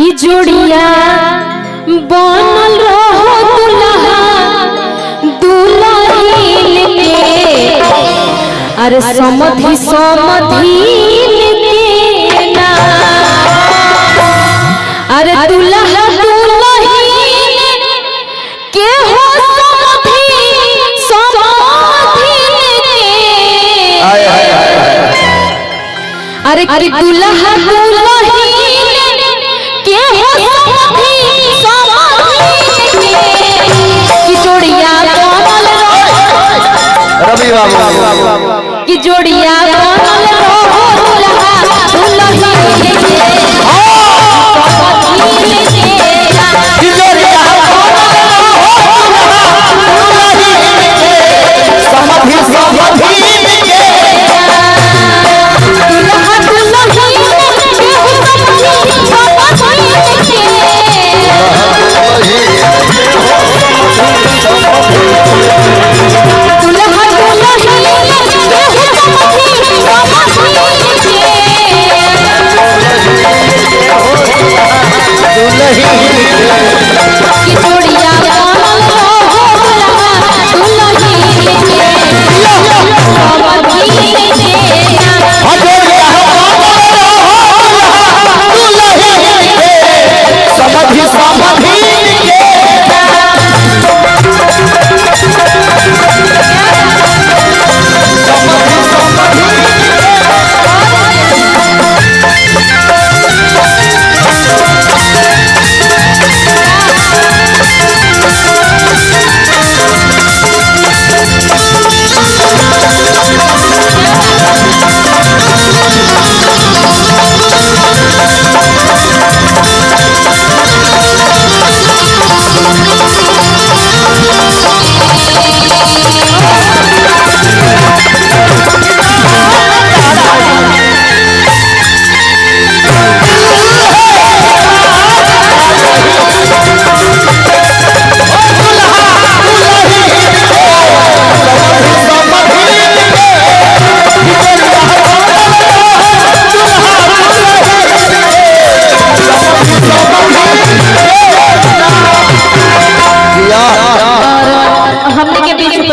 कि जोड़िया बनल रहो दुल्हा दुल्हिन के अरे समधि समधि ना अरे दुल्हा दुल्हिन के हो समधि समधि अरे दुल्हा दुल्हिन के हो समधि समधि की जोड़िया बनल रवि बाबू की जोड़िया बनल रहो दुल्हा दुल्हिन के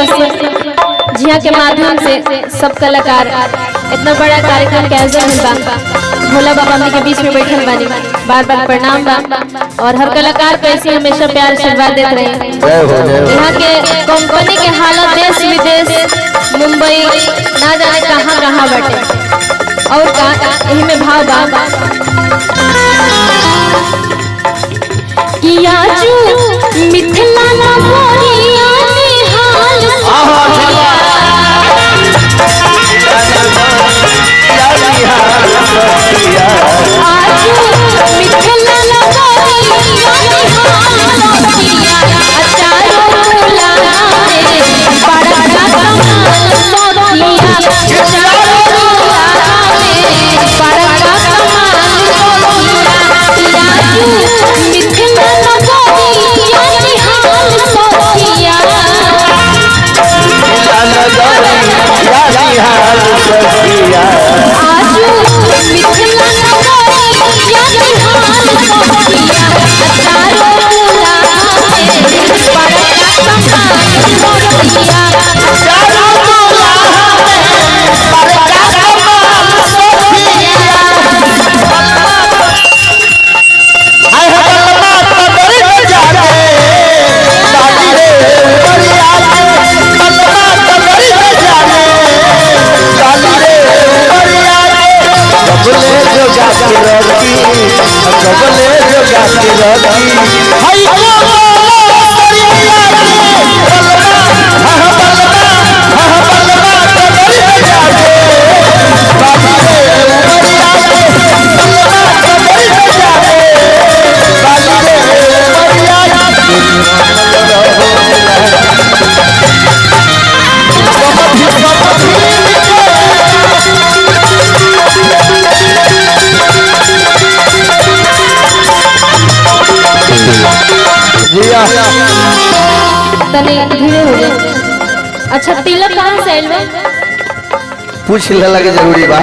जिया के माध्यम से सब कलाकार इतना बड़ा कार्यक्रम के आयोजन बा भोला बाबा हमने के बीच में बैठल बानी बार बार प्रणाम बा और हर कलाकार को ऐसे हमेशा प्यार आशीर्वाद देते रहे। यहाँ के कंपनी के हालत देश विदेश मुंबई ना जाने कहाँ कहाँ बैठे और यही में भाव बा कि आजू मिथिला ना मोरिया तने धीरे हो जाए। अच्छा तिलक कहाँ से आइल बा? पूछ लेला के जरूरी बा।